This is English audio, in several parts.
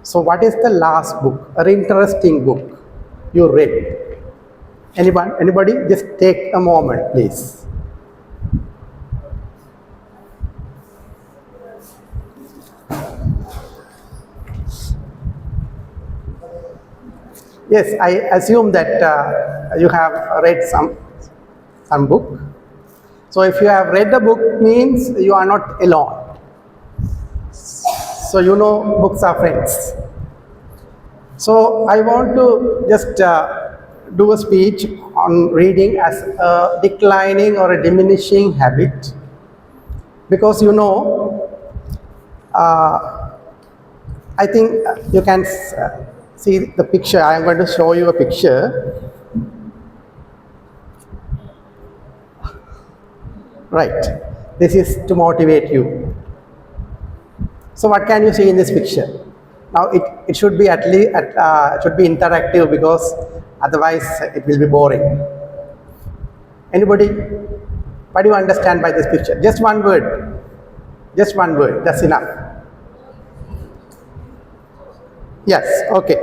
So what is the last book or interesting book you read? Anybody? Just take a moment, please. Yes, I assume that you have read some book. So if you have read a book, means you are not alone. So you know books are friends. So I want to just do a speech on reading as a declining or a diminishing habit, because I think you can see the picture. I am going to show you a picture. Right. This is to motivate you. So what can you see in this picture? Now it should be should be interactive, because otherwise it will be boring. Anybody? What do you understand by this picture? Just one word. Just one word. That's enough. Yes. Okay.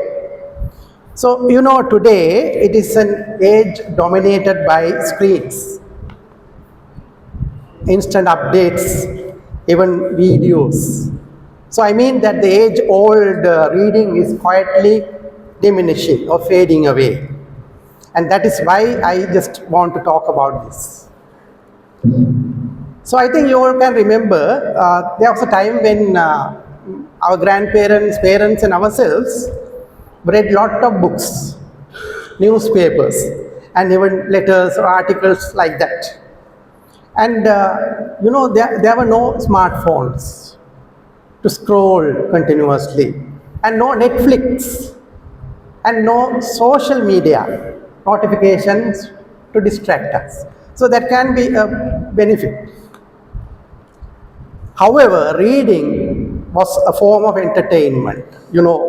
So today it is an age dominated by screens, instant updates, even videos. So I mean that the age-old reading is quietly diminishing or fading away. And that is why I just want to talk about this. So I think you all can remember, there was a time when our grandparents, parents and ourselves read lot of books, newspapers, and even letters or articles like that. And there were no smartphones to scroll continuously, and no Netflix, and no social media notifications to distract us. So that can be a benefit. However, reading was a form of entertainment,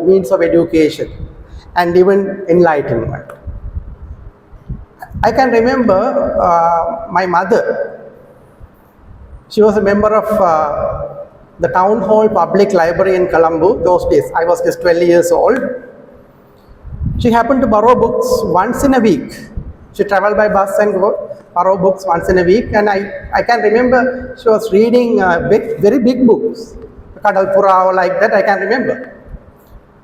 means of education and even enlightenment. I can remember my mother. She was a member of the Town Hall Public Library in Colombo. Those days, I was just 12 years old. She happened to borrow books once in a week. She traveled by bus and borrow books once in a week. And I can remember she was reading very big books, Kadalpura or like that, I can remember.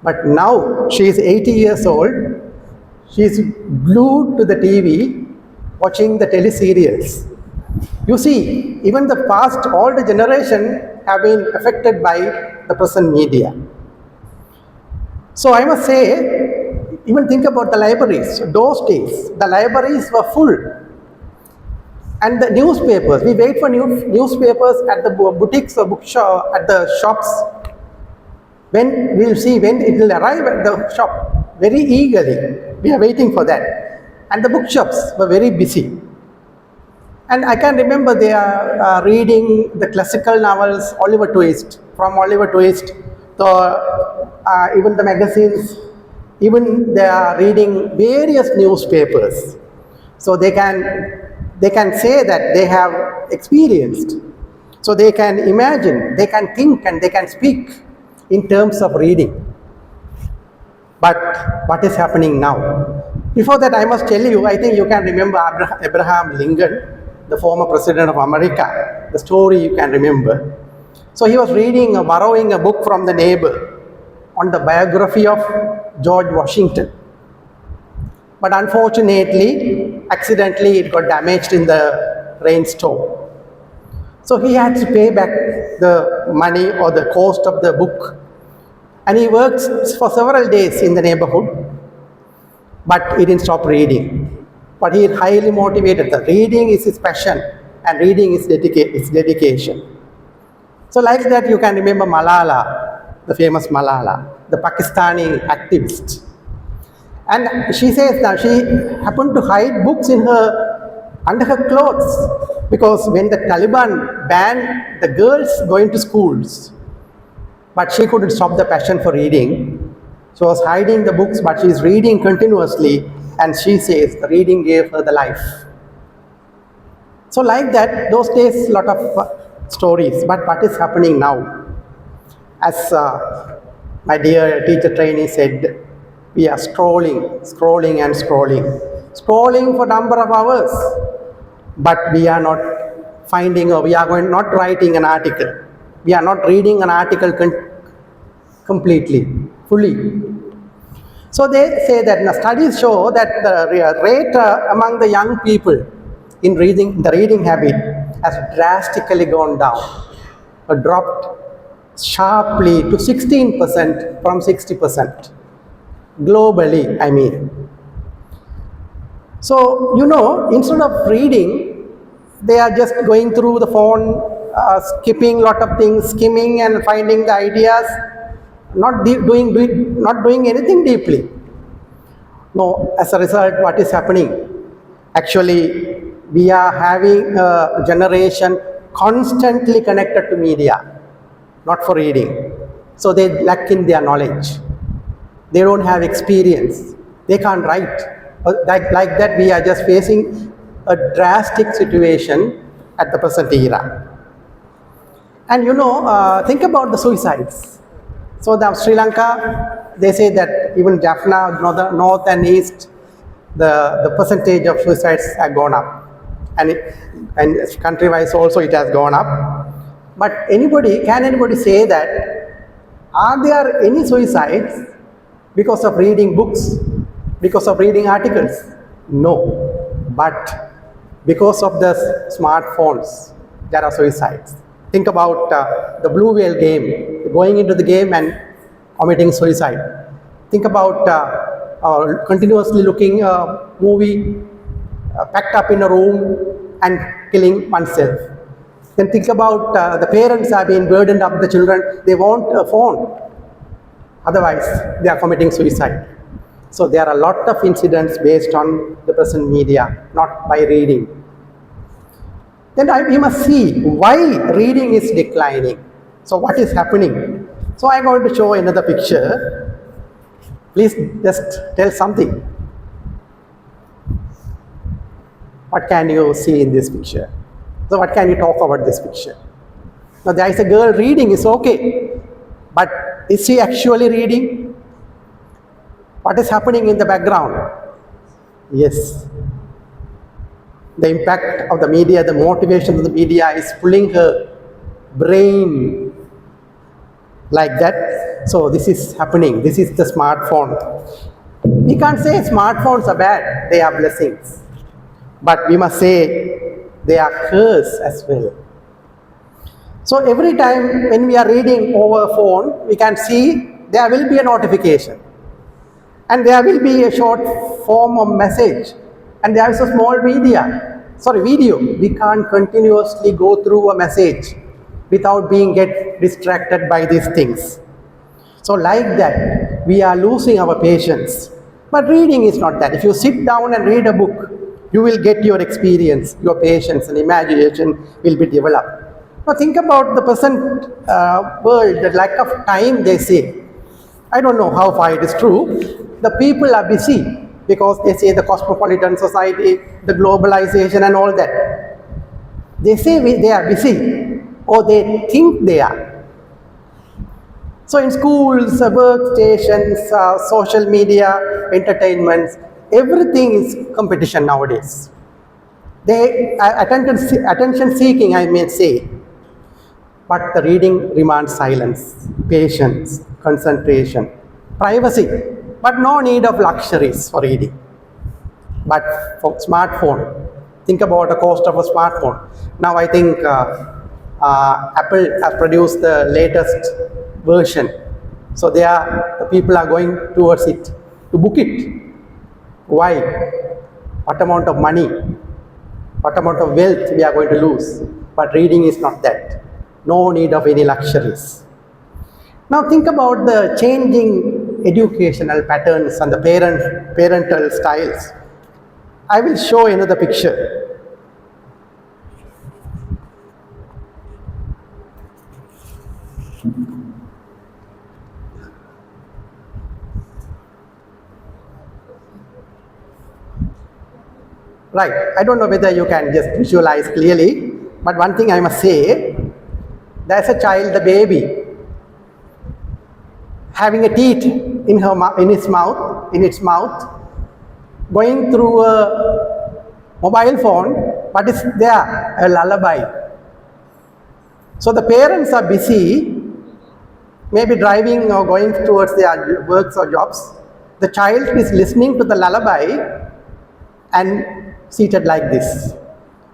But now she is 80 years old. She is glued to the TV, watching the teleserials. You see, even the past older generation have been affected by the present media. So I must say, even think about the libraries. Those days, the libraries were full. And the newspapers, we wait for newspapers at the boutiques or bookshop, at the shops. When we'll see when it will arrive at the shop, very eagerly. We are waiting for that. And the bookshops were very busy. And I can remember they are reading the classical novels, Oliver Twist, from Oliver Twist, even the magazines, even they are reading various newspapers. So they can say that they have experienced. So they can imagine, they can think, and they can speak in terms of reading. But what is happening now? Before that, I must tell you, I think you can remember Abraham Lincoln, the former president of America. The story you can remember. So he was borrowing a book from the neighbor on the biography of George Washington. But unfortunately, accidentally, it got damaged in the rainstorm. So he had to pay back the money or the cost of the book. And he worked for several days in the neighborhood, but he didn't stop reading. But he is highly motivated. The reading is his passion, and reading is dedication. So like that, you can remember Malala, the famous Malala, the Pakistani activist. And she says that she happened to hide books under her clothes, because when the Taliban banned the girls going to schools, but she couldn't stop the passion for reading. She was hiding the books, but she is reading continuously, and she says the reading gave her the life. So like that, those days, lot of stories. But what is happening now? As My dear teacher trainee said, we are scrolling and scrolling for number of hours, but we are not finding, or we are not writing an article. We are not reading an article completely, fully. So they say that the studies show that the rate among the young people in reading, the reading habit has drastically gone down, or dropped sharply to 16% from 60%. Globally, I mean. So, instead of reading, they are just going through the phone, skipping lot of things, skimming and finding the ideas, not doing anything deeply. No, as a result, what is happening? Actually, we are having a generation constantly connected to media, not for reading. So they lack in their knowledge. They don't have experience. They can't write. Like that, we are just facing a drastic situation at the present era. And think about the suicides. So the Sri Lanka, they say that even Jaffna, north and east, the percentage of suicides have gone up. And country-wise also it has gone up. But can anybody say that, are there any suicides because of reading books, because of reading articles? No. But because of the smartphones, there are suicides. Think about the blue whale game, going into the game and committing suicide. Think about continuously looking a movie, packed up in a room and killing oneself. Then think about the parents have been burdened up the children. They want a phone. Otherwise, they are committing suicide. So there are a lot of incidents based on the present media, not by reading. Then we must see why reading is declining. So what is happening? So I'm going to show another picture. Please just tell something. What can you see in this picture? So what can you talk about this picture? Now there is a girl reading, it's okay. But is she actually reading? What is happening in the background? Yes. The impact of the media, the motivation of the media is pulling her brain like that. So this is happening. This is the smartphone. We can't say smartphones are bad. They are blessings. But we must say they are curse as well. So every time when we are reading over a phone, we can see there will be a notification. And there will be a short form of message. And there is a small video. We can't continuously go through a message without get distracted by these things. So like that, we are losing our patience. But reading is not that. If you sit down and read a book, you will get your experience, your patience and imagination will be developed. Now think about the present world, the lack of time they say. I don't know how far it is true. The people are busy because they say the cosmopolitan society, the globalization and all that. They say they are busy, or they think they are. So in schools, workstations, social media, entertainments, everything is competition nowadays. They attention seeking, I may say. But the reading demands silence, patience, concentration, privacy, but no need of luxuries for reading. But for smartphone, think about the cost of a smartphone. Now I think Apple has produced the latest version. So the people are going towards it, to book it. Why? What amount of money, what amount of wealth we are going to lose. But reading is not that. No need of any luxuries. Now think about the changing educational patterns and the parental styles. I will show another picture. Right, I don't know whether you can just visualize clearly, but one thing I must say, there's a child, the baby, having a teeth in its mouth, going through a mobile phone, what is there? A lullaby. So the parents are busy, maybe driving or going towards their works or jobs. The child is listening to the lullaby and seated like this.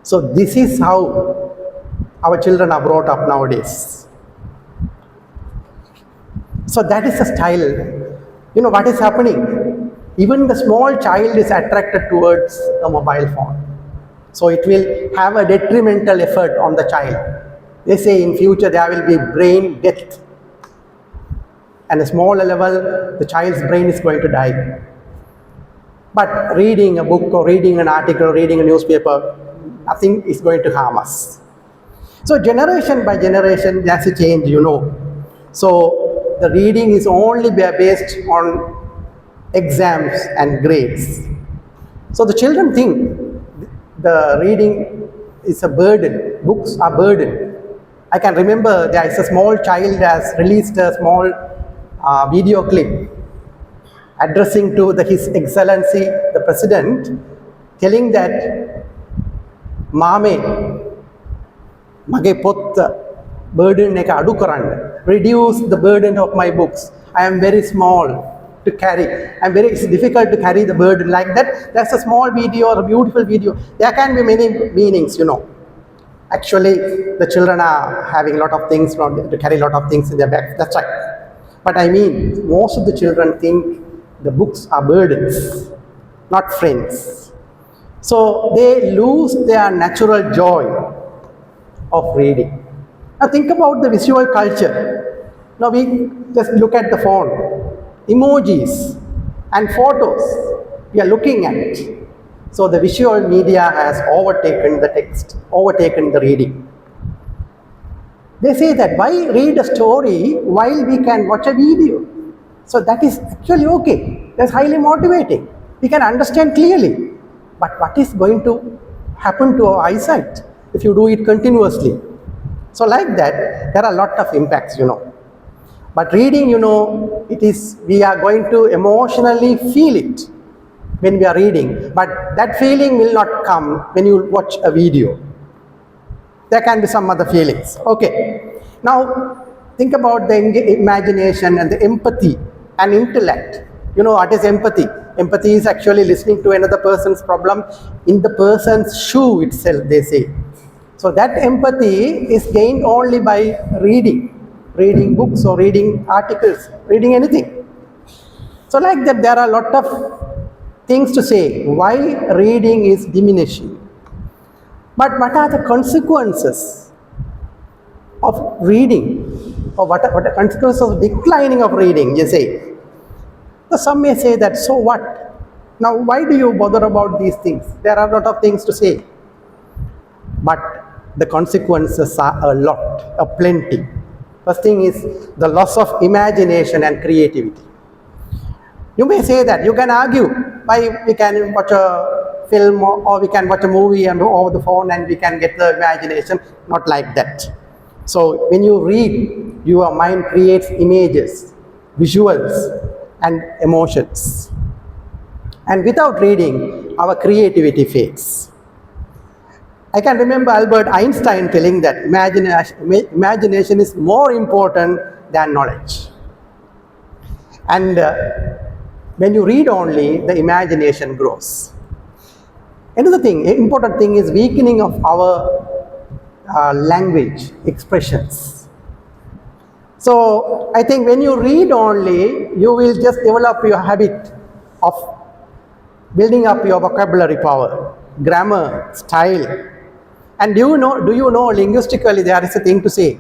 So this is how our children are brought up nowadays. So that is the style. You know what is happening? Even the small child is attracted towards the mobile phone. So it will have a detrimental effect on the child. They say in future there will be brain death. And a small level, the child's brain is going to die. But reading a book or reading an article, reading a newspaper, nothing is going to harm us. So generation by generation, there's a change, you know. So the reading is only based on exams and grades. So the children think the reading is a burden, books are burden. I can remember there is a small child has released a small video clip addressing to His Excellency the President, telling that Mame mage pot burden එක අඩු කරන්න, reduce the burden of my books. I am very small to carry. It's difficult to carry the burden like that. That's a small video or a beautiful video. There can be many meanings, you know. Actually, the children are having a lot of things to carry a lot of things in their bags. That's right. But I mean, most of the children think the books are burdens, not friends. So they lose their natural joy of reading. Now think about the visual culture. Now we just look at the phone, emojis and photos we are looking at. So the visual media has overtaken the text, overtaken the reading. They say that why read a story while we can watch a video? So that is actually okay. That's highly motivating. We can understand clearly. But what is going to happen to our eyesight if you do it continuously? So like that, there are a lot of impacts, you know. But reading, you know, we are going to emotionally feel it when we are reading. But that feeling will not come when you watch a video. There can be some other feelings. Okay. Now, think about the imagination and the empathy and intellect. You know what is empathy? Empathy is actually listening to another person's problem in the person's shoe itself, they say. So that empathy is gained only by reading books or reading articles, reading anything. So like that, there are a lot of things to say why reading is diminishing. But what are the consequences of reading, or what are the consequences of declining of reading, you say? So some may say that, so what? Now why do you bother about these things? There are a lot of things to say. But the consequences are a lot, a plenty. First thing is the loss of imagination and creativity. You may say that, you can argue why we can watch a film or we can watch a movie and over the phone and we can get the imagination. Not like that. So when you read, your mind creates images, visuals and emotions. And without reading, our creativity fades. I can remember Albert Einstein telling that imagination is more important than knowledge. And when you read only, the imagination grows. Another thing, important thing is weakening of our language, expressions. So I think when you read only, you will just develop your habit of building up your vocabulary power, grammar, style. And do you know linguistically there is a thing to say.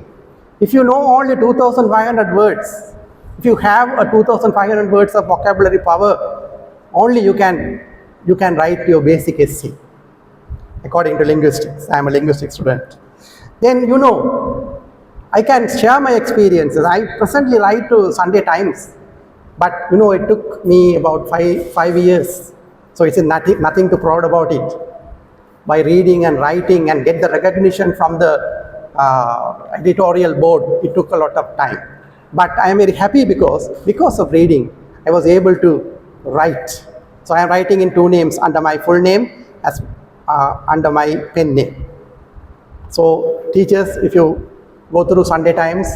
If you know only 2,500 words, if you have a 2,500 words of vocabulary power, only you can write your basic essay, according to linguistics. I am a linguistics student. Then you know, I can share my experiences. I presently write to Sunday Times, but you know, it took me about five years. So it's nothing to proud about it. By reading and writing and get the recognition from the editorial board, it took a lot of time. But I am very happy because of reading, I was able to write. So I am writing in two names, under my full name as under my pen name. So teachers, if you go through Sunday Times,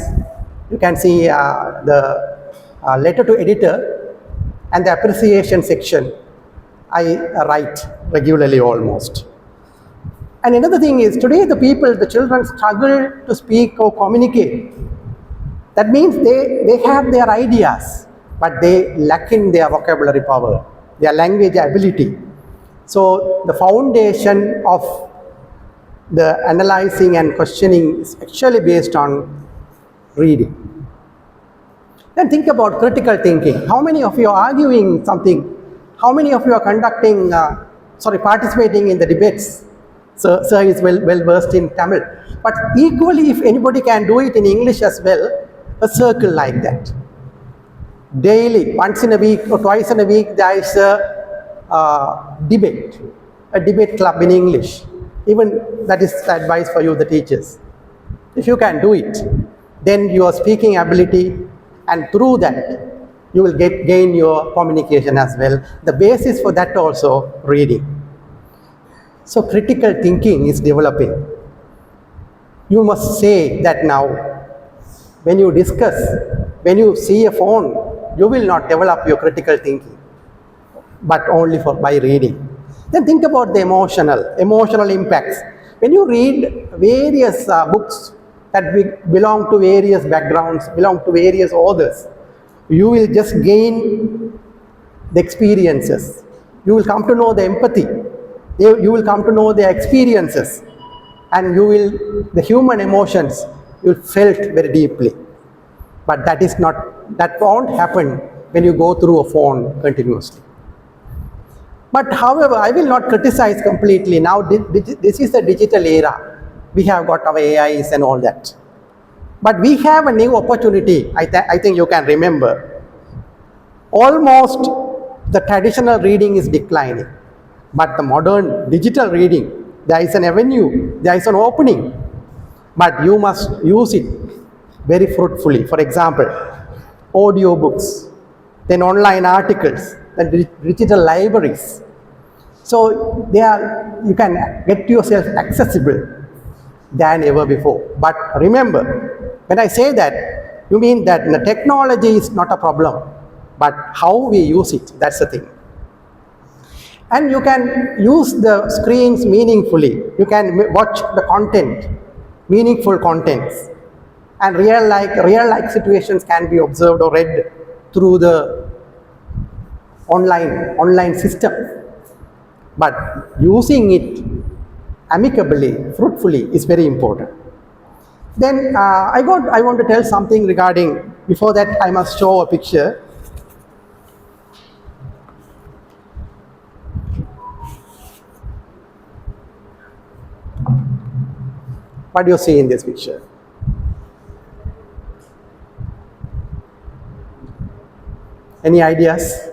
you can see the letter to editor and the appreciation section. I write regularly almost. And another thing is, today the children struggle to speak or communicate. That means they have their ideas, but they lack in their vocabulary power, their language ability. So the foundation of the analyzing and questioning is actually based on reading. Then think about critical thinking. How many of you are arguing something? How many of you are participating in the debates? Sir is well versed in Tamil. But equally, if anybody can do it in English as well, a circle like that. Daily, once in a week or twice in a week, there is a debate club in English. Even that is the advice for you, the teachers. If you can do it, then your speaking ability, and through that, you will gain your communication as well. The basis for that also, reading. So critical thinking is developing. You must say that now, when you discuss, when you see a phone, you will not develop your critical thinking, but only by reading. Then think about the emotional impacts. When you read various books that belong to various backgrounds, belong to various authors, you will just gain the experiences. You will come to know the empathy. You will come to know the experiences, and the human emotions you felt very deeply. But that won't happen when you go through a phone continuously. But however, I will not criticize completely. Now this is the digital era. We have got our AIs and all that. But we have a new opportunity. I think you can remember. Almost the traditional reading is declining. But the modern digital reading, there is an avenue, there is an opening. But you must use it very fruitfully. For example, audiobooks, then online articles, then digital libraries. So you can get yourself accessible than ever before. But remember, when I say that, you mean that the technology is not a problem, but how we use it, that's the thing. And you can use the screens meaningfully. You can watch the content, meaningful contents. And real life situations can be observed or read through the online system. But using it amicably, fruitfully is very important. Then I want to tell something regarding, before that I must show a picture. What do you see in this picture? Any ideas?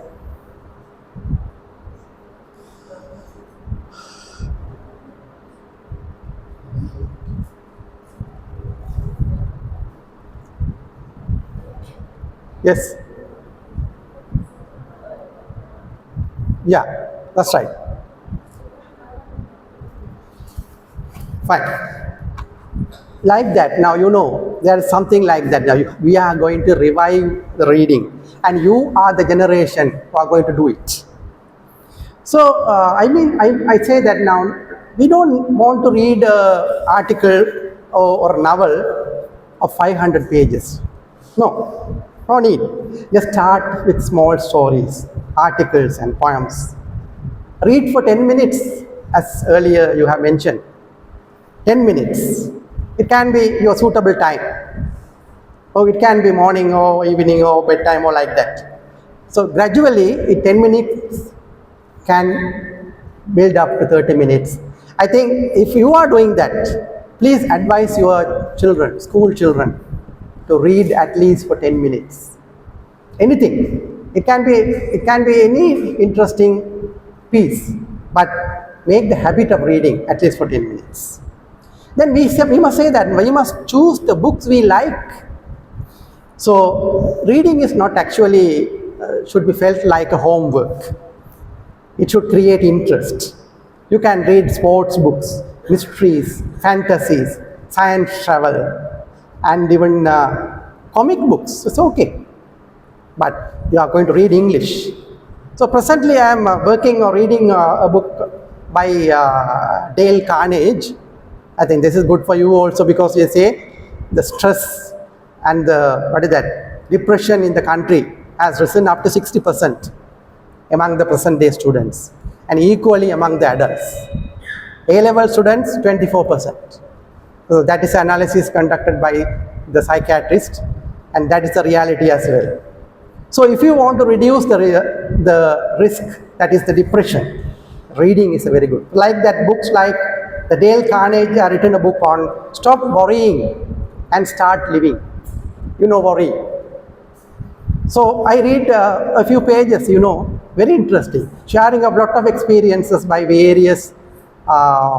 Yes? Yeah, that's right. Fine. Like that, now you know, there is something like that. Now we are going to revive the reading, and you are the generation who are going to do it. So, I say that now, we don't want to read an article or novel of 500 pages. No need. Just start with small stories, articles and poems. Read for 10 minutes, as earlier you have mentioned. 10 minutes. It can be your suitable time. Or it can be morning or evening or bedtime or like that. So gradually, 10 minutes can build up to 30 minutes. I think if you are doing that, please advise your children, school children, to read at least for 10 minutes. Anything. It can be any interesting piece, but make the habit of reading at least for 10 minutes. Then we must say that we must choose the books we like. So reading is not actually, should be felt like a homework. It should create interest. You can read sports books, mysteries, fantasies, science travel, and even comic books. It's okay. But you are going to read English. So presently I am working or reading a book by Dale Carnegie. I think this is good for you also, because you say the stress and the depression in the country has risen up to 60% among the present day students, and equally among the adults. A-level students 24%. So that is analysis conducted by the psychiatrist, and that is the reality as well. So if you want to reduce the risk, that is the depression, reading is a very good. Like that, books like the Dale Carnegie are written a book on stop worrying and start living. You know, worry. So I read a few pages, very interesting, sharing a lot of experiences by various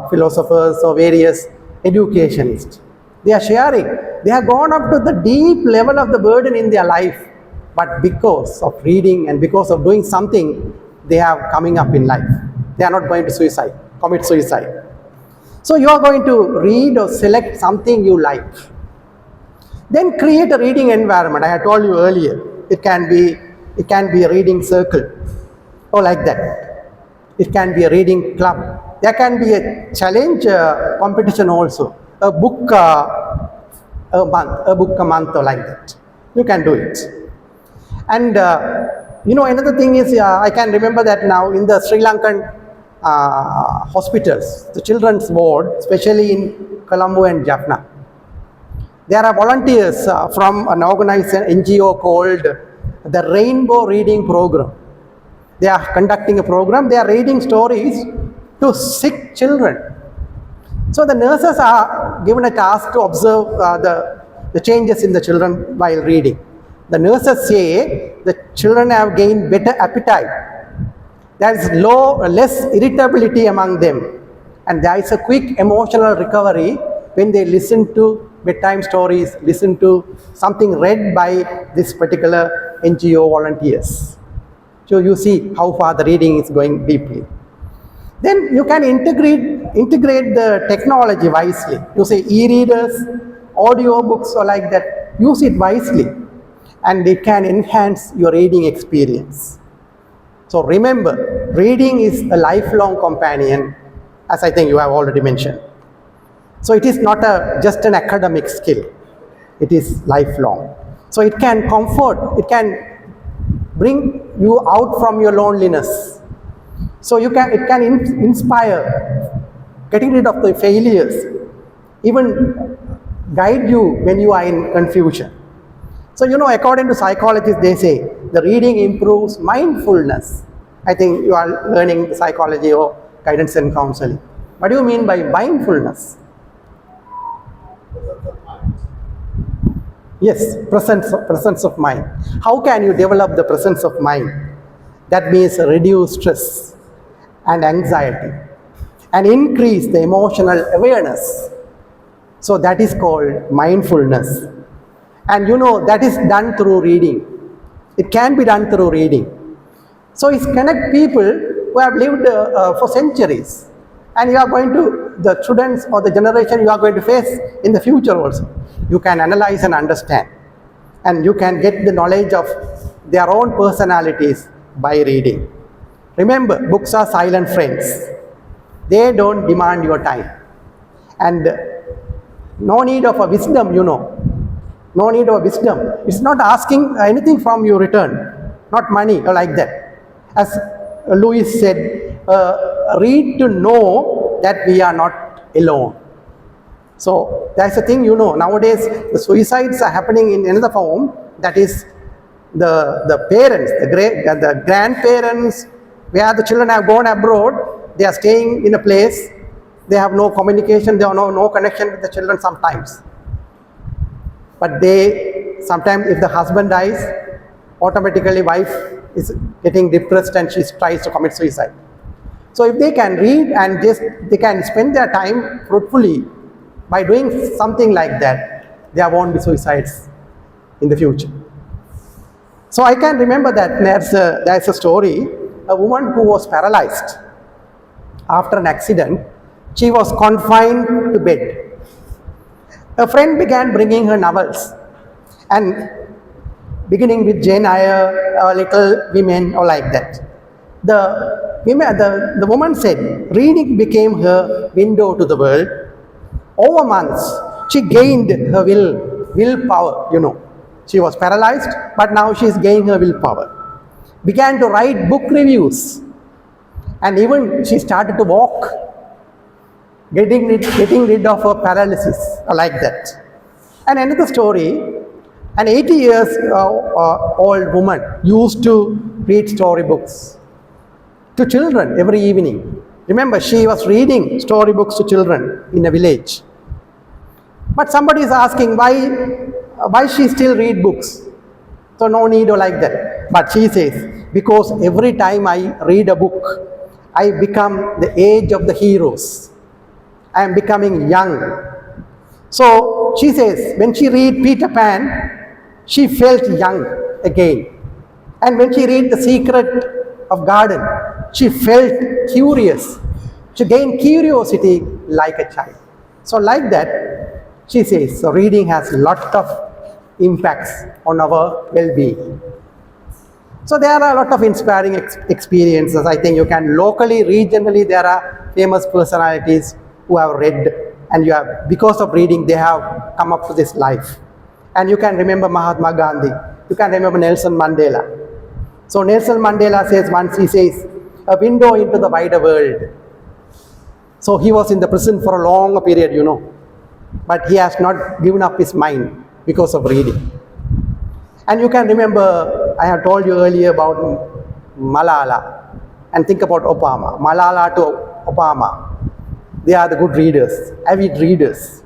philosophers or various educationists. They are sharing. They have gone up to the deep level of the burden in their life, but because of reading and because of doing something, they have coming up in life. They are not going to commit suicide. So you are going to read or select something you like. Then create a reading environment. I had told you earlier, it can be a reading circle or like that. It can be a reading club. There can be a challenge competition also. A book a month or like that. You can do it. And another thing is, I can remember that now in the Sri Lankan hospitals, the children's ward, especially in Colombo and Jaffna, there are volunteers from an organized NGO called the Rainbow Reading Program. They are conducting a program. They are reading stories to sick children. So the nurses are given a task to observe the changes in the children while reading. The nurses say the children have gained better appetite. There is less irritability among them, and there is a quick emotional recovery when they listen to bedtime stories, listen to something read by this particular NGO volunteers. So you see how far the reading is going deeply. Then you can integrate the technology wisely. You say e-readers, audio books or like that. Use it wisely, and it can enhance your reading experience. So remember, reading is a lifelong companion, as I think you have already mentioned. So it is not just an academic skill. It is lifelong. So it can comfort, it can bring you out from your loneliness. So it can inspire, getting rid of the failures, even guide you when you are in confusion. So according to psychologists, they say the reading improves mindfulness. I think you are learning psychology or guidance and counseling. What do you mean by mindfulness? Yes, presence of mind. How can you develop the presence of mind? That means reduce stress and anxiety and increase the emotional awareness. So that is called mindfulness. And that is done through reading. It can be done through reading. So it connects people who have lived for centuries. And you are going to, the students or the generation you are going to face in the future also. You can analyze and understand. And you can get the knowledge of their own personalities by reading. Remember, books are silent friends. They don't demand your time. And no need of a wisdom, No need of wisdom. It's not asking anything from you return. Not money or like that. As Louis said, read to know that we are not alone. So that's the thing, nowadays the suicides are happening in another form. That is the parents, the grandparents, where the children have gone abroad. They are staying in a place. They have no communication. They have no connection with the children sometimes. But sometimes if the husband dies, automatically wife is getting depressed and she tries to commit suicide. So if they can read and they can spend their time fruitfully by doing something like that, there won't be suicides in the future. So I can remember that there's a story, a woman who was paralyzed after an accident. She was confined to bed. A friend began bringing her novels, and beginning with Jane Eyre, Little Women, or like that. The woman said reading became her window to the world. Over months, she gained her willpower, She was paralyzed, but now she is gaining her willpower. Began to write book reviews, and even she started to walk, getting rid of her paralysis, like that. And another story, an 80 years old woman used to read storybooks to children every evening. Remember, she was reading storybooks to children in a village. But somebody is asking why she still read books. So no need or like that. But she says, because every time I read a book, I become the age of the heroes. I am becoming young. So she says, when she read Peter Pan, she felt young again. And when she read The Secret of Garden, she felt curious. She gained curiosity like a child. So like that, she says, so reading has a lot of impacts on our well-being. So there are a lot of inspiring experiences. I think you can locally, regionally, there are famous personalities who have read, and because of reading, they have come up to this life. And you can remember Mahatma Gandhi. You can remember Nelson Mandela. So Nelson Mandela says once, he says, a window into the wider world. So he was in the prison for a long period, but he has not given up his mind because of reading. And you can remember, I have told you earlier about Malala, and think about Obama. Malala to Obama. They are the good readers, avid readers.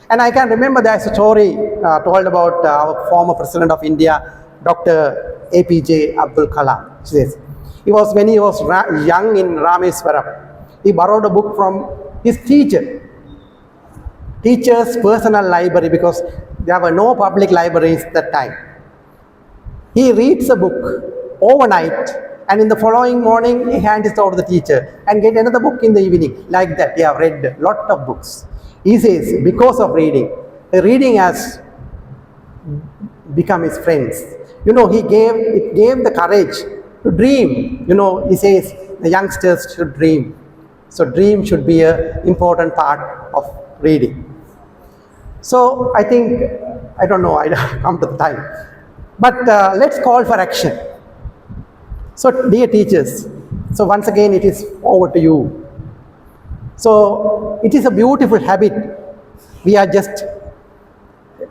And I can remember there's a story told about our former President of India, Dr. APJ Abdul Kalam. She says, when he was young in Rameswaram, he borrowed a book from his teacher's personal library, because there were no public libraries at that time. He reads a book overnight, and in the following morning he hands it over to the teacher and get another book in the evening. Like that, he have read a lot of books. He says because of reading has become his friends. It gave the courage to dream. He says the youngsters should dream. So dream should be an important part of reading. So I think, I don't know, I come to the time. But let's call for action. So dear teachers, so once again it is over to you. So it is a beautiful habit.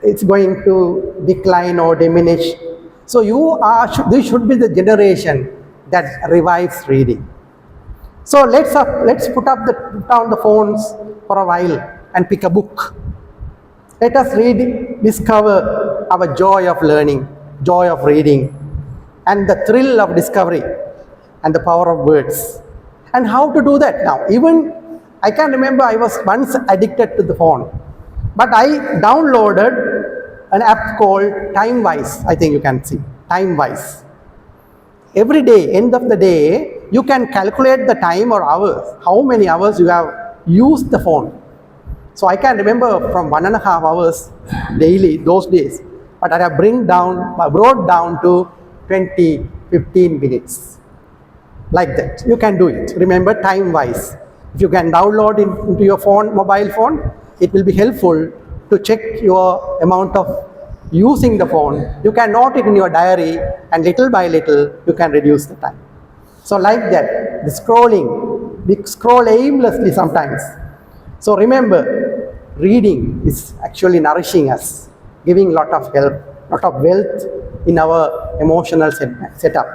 It's going to decline or diminish. So this should be the generation that revives reading. So let's put down the phones for a while and pick a book. Let us discover our joy of learning, joy of reading, and the thrill of discovery, and the power of words. And how to do that now? Even I can remember I was once addicted to the phone, but I downloaded an app called TimeWise. I think you can see, TimeWise. Every day, end of the day, you can calculate the time or hours, how many hours you have used the phone. So I can remember from 1.5 hours daily, those days, but I have brought down to 15 minutes. Like that, you can do it. Remember, TimeWise. If you can download into your mobile phone, it will be helpful to check your amount of using the phone. You can note it in your diary, and little by little, you can reduce the time. So like that, we scroll aimlessly sometimes. So remember, reading is actually nourishing us, giving lot of help, lot of wealth in our emotional setup.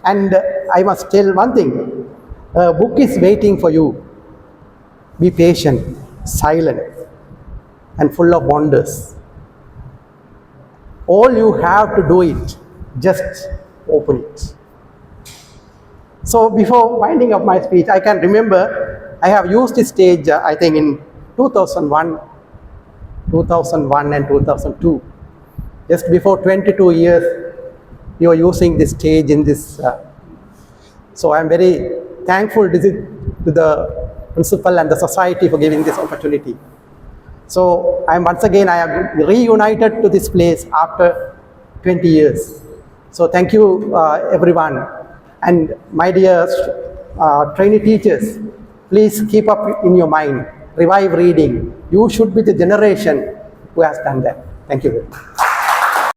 And I must tell one thing, a book is waiting for you. Be patient, silent, and full of wonders. All you have to do it, just open it. So before winding up my speech, I can remember I have used this stage, I think in 2001 and 2002. Just before 22 years, you are using this stage in this. So I'm very thankful to the principal and the society for giving this opportunity. So I am reunited to this place after 20 years. So thank you everyone. And my dear trainee teachers, please keep up in your mind, revive reading. You should be the generation who has done that. Thank you.